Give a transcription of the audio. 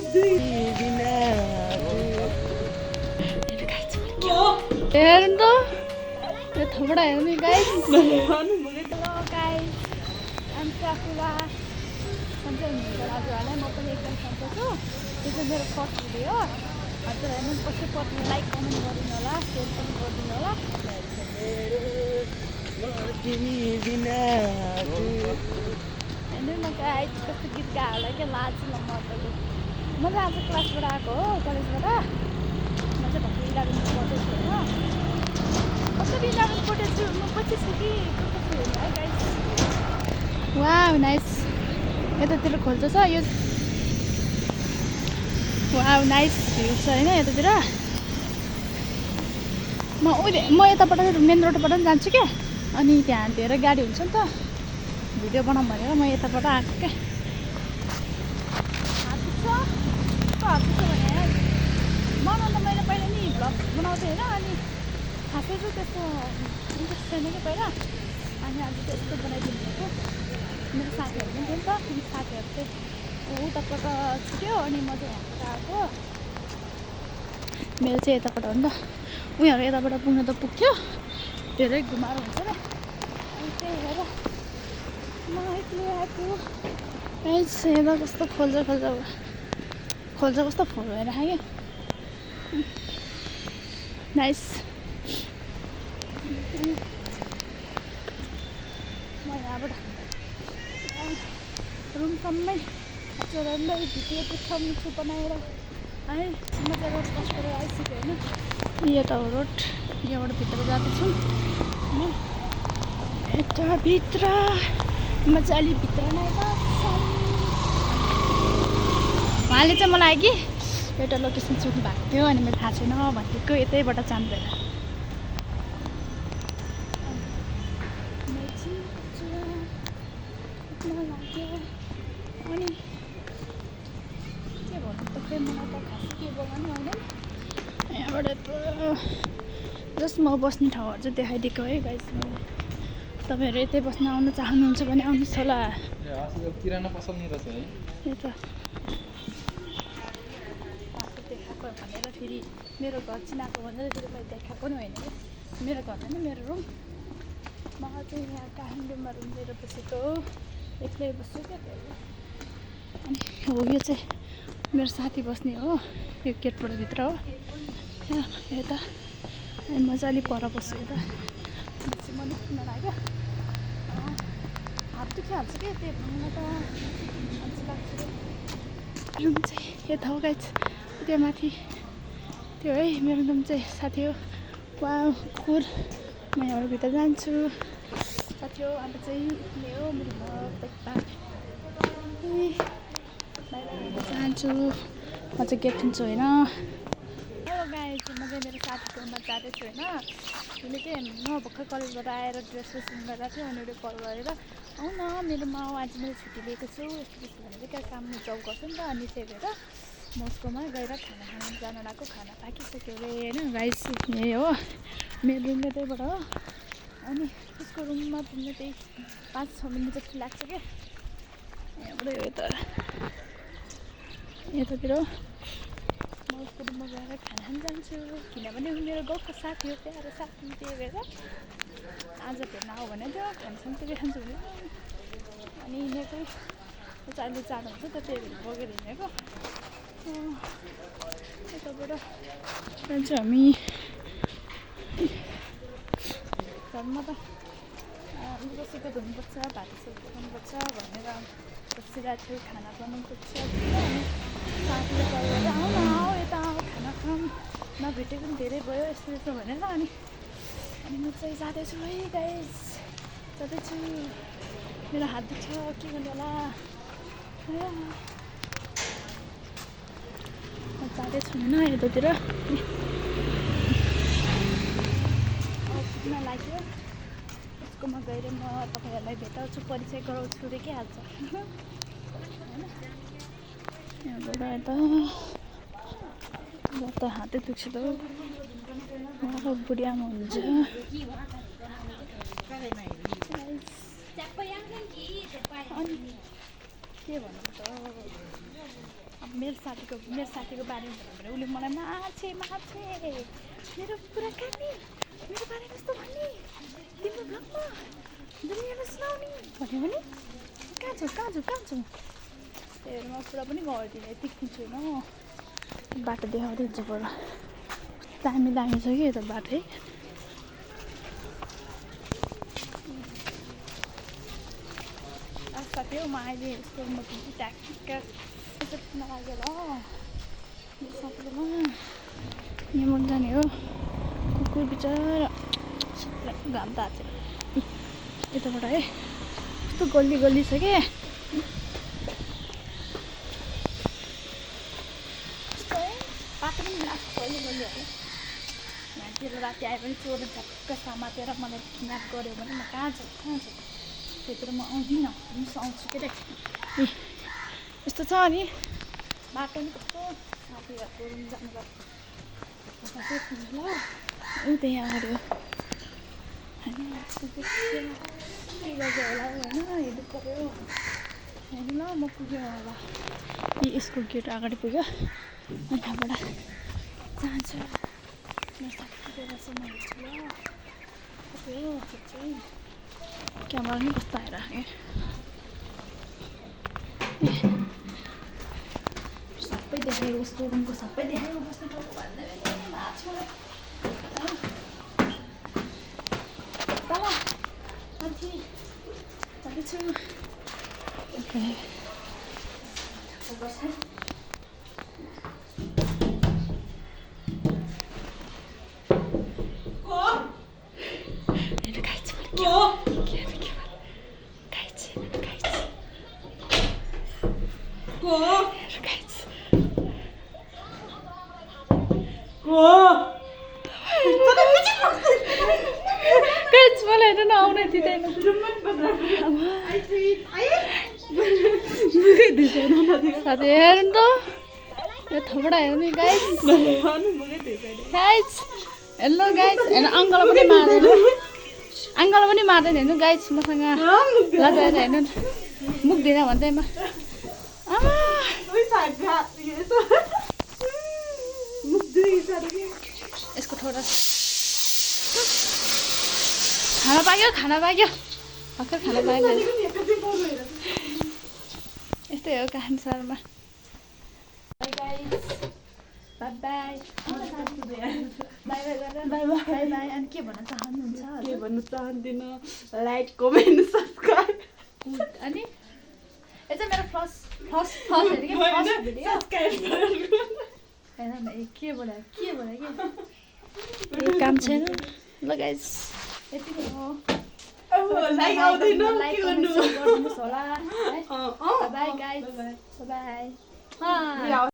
हेर्नु त यो थोपडा हेर्नु गाइस। हेलो गाइस, आम काकुला सन्चै हुनुहुन्छ हजुरहरूलाई। म पनि एकदम सन्चै छु। यो चाहिँ मेरो फर्स्ट भिडियो हो। हजुरहरूले मन कसै पर्ने लाइक कमेन्ट गरिदिनु होला, सेयर पनि गरिदिनु होला। हेर्नु न गाइस कस्तो गीत गायो होला क्या, लाज मजाले। म चाहिँ आज क्लासबाट आएको हो, कलेजबाट। म चाहिँ भर्खर 11 पढ्दैछु होइन। कसरी 11 पढ्दैछु म पछि छु कि कस्तो छु हेर्नु है गाइस। Wow nice. यतातिर खोल्छ छ यो। वाउ नाइस भ्यू छ होइन यतातिर। म यताबाट मेन रोडबाट पनि जान्छु क्या। अनि त्यहाँ धेरै गाडी हुन्छ नि त, भिडियो बनाऊँ भनेर म यताबाट आएको क्या। हात्ती छ हात्ती छ भने मलाई त मैले पहिला नि भ्लग बनाउँथेँ होइन। अनि खासै चाहिँ त्यस्तो इन्ट्रेस्ट छैन कि पहिला। अनि आज त्यस्तो बनाइदिनु भएको। मेरो साथीहरू पनि थियो नि त, अनि साथीहरू चाहिँ उताबाट छुट्यो अनि म चाहिँ यहाँबाट आएको। मेरो चाहिँ यताबाट हो नि त, उनीहरू यताबाट पुग्न त पुग्थ्यो, धेरै घुमाएर हुन्छ र। अनि त्यही भएर म एक्लै आएको। हेर्दा कस्तो खोल्छ कस्तो फुल भएर क्या। नाइस। म यहाँबाट रुमसम्मै हजुरहरूलाई भिडियो देखाउनु बनाएर है। मजा रोड क्रस गरेर आइसक्यो होइन। यो त हो रोड, यहाँबाट भित्र जाँदैछौँ होइन। यता भित्र मजाले भित्र नै बस्छौँ। उहाँले चाहिँ मलाई कि एउटा लोकेसन सोध्नु भएको थियो, अनि मैले थाहा छैन भनिदिएको, यतैबाट जाँदैन। अनि के भन्नु त खोइ, मलाई त खास के बोल्नु आउँदैन। यहाँबाट त जस्ट म बस्ने ठाउँहरू चाहिँ देखाइदिएको है गाइस। तपाईँहरू यतै बस्न आउनु चाहनुहुन्छ भने आउनुहोस् होला। किराना पसल नि रहेछ है। यो त देखाएको भनेर फेरि मेरो घर चिनाएको भनेर फेरि मैले देखाएको नि होइन क्या। मेरो घर होइन, मेरो रुम। म चाहिँ यहाँ काठमाडौँमा रुम लिएर बसेको हो, एक्लै बस्छु क्या। अनि हो यो चाहिँ मेरो साथी बस्ने हो, यो गेटबाट भित्र हो यता। अनि मजाले पर बस्छु यता। म निस्किन लाग्यो, हात दुखिहाल्छ कि त्यही भएर त अल्छी लाग्छ। रुम चाहिँ यता हो गाइस, त्यो माथि त्यो है मेरो रुम चाहिँ साथी हो। वा कुकुर। म यहाँबाट भित्र जान्छु साथी हो। अब चाहिँ यो हो मेरो बाहिर जान्छु। म चाहिँ गेट खुल्छु होइन। हेलो गाइस, म चाहिँ मेरो साथीको रुममा जाँदैछु होइन। उसले चाहिँ म भर्खर कलेजबाट आएर ड्रेस गरेर थियो, अनि उसले कल गरेर आऊ न मेरोमा आऊ, आज मैले छुट्टी लिएको छु यस्तो त्यस्तो भनेर क्या। काममा जब गर्छु नि त, अनि त्यही भएर म उसकोमा गएर खाना खान जान लागेको। खाना पाकिसक्यो अरे होइन गाइस। यही हो मेरो रुम त्यहीबाट हो। अनि उसको रुममा पुग्न त्यही 5-6 मिनट जस्तो लाग्छ क्या। यहाँबाट यतातिर म उसको रुममा गएर खाना खान जान्छु, किनभने ऊ मेरो गाउँको साथी हो, प्यारो साथी। त्यही भएर आज भेट्न आऊ भने थियो, खानासँगै खान्छु भने। अनि हिँडेकै अहिले जानुहुन्छ त, त्यही भएर बगेर हिँडेको। यताबाट जान्छु हामी घरमा। त बसेको धुनुपर्छ, भातसुप पकाउनुपर्छ भनेर बसिरहेको छु, खाना बनाउनुपर्छ। अनि साथीले कल गरेर आऊ न आऊ यता आऊ खाना खाऊँ, नभेटेको पनि धेरै भयो यस्तो यस्तो भनेर। अनि म चाहिँ जाँदैछु है गाइस, जाँदैछु। मेरो हात दुख्छ, के गर्नु होला। म जाँदैछु होइन यतातिर। पुग्न लाग्यो, उसकोमा गएर म तपाईँहरूलाई भेटाउँछु, परिचय गराउँछु रे के हाल्छ होइन। यहाँबाट यता हातै दुख्छ त बुढियामा हुन्छ। अनि के भन्नु त, आफ्नो मेरो साथीको बारेमा भन्यो भने उसले मलाई माछे मेरो कुराकानी मेरो बारेमा यस्तो भन्ने तिम्रो ब्लगमा दुनियाँलाई सुनाउने भन्यो भने कहाँ छौ हेर्नु पुरा पनि गरिदिने यति छु होइन बाटो देखाउँदै पर दामी छ कि यता बाटो है साथी हो म अहिले स्कुलमा ट्याक्क नलागेर सबैमा यहाँ जाने हो कुकुर बिचरा घाम ताछ यताबाट है यस्तो गल्ली छ कि यस्तो है बाटो पनि लाग्छ गल्लीहरू यहाँतिर राति आए पनि चोर झक्क समातेर मलाई किडन्याप गऱ्यो भने म कहाँ छु त्यतिर म आउँदिनँ आउँछु के ए यस्तो छ नि बाटो पनि कस्तो साथीहरूको रुम जानुपर्छ ल ऊ त्यही अगाडि हो होइन के गर्छ होला होइन हेर्नु पऱ्यो होइन ल म पुग्यो होला यी स्कुल गेट अगाडि पुग्यो अनि त्यहाँबाट जान्छु मेरो साथीको म हेर्छु ल त्यो चाहिँ क्यामेरा पनि कस्तो आइरहेको सबै देखायो उसको रुमको सबै देखायो बस्नु पर्यो तल माथि जाँदैछु ओके मलाई हेर्नु आउनै दिँदैन साथी हेर्नु त यो थोपडा हेर्नु गाइस हेलो गाइस हेर्नु अङ्कल पनि मार्दैन हेर्नु गाइस मसँग लगाएर हेर्नु मुख दिँदा भन्दैमा आमा यसको थोडा खाना पाक्यो भर्खर खाना पाक्यो यस्तै हो कहानी शर्मा बाई अनि के भन्न चाहनुहुन्छ के भन्नु चाहन्दिनँ लाइक कमेन्ट सब्सक्राइब अनि यो चाहिँ मेरो फर्स्ट भिडियो होइन के बोल्यो के काम छैन ल गाइस यति हो लाइक आउँदैन के गर्नु गर्नुहोस् होला बाई गाइस बाई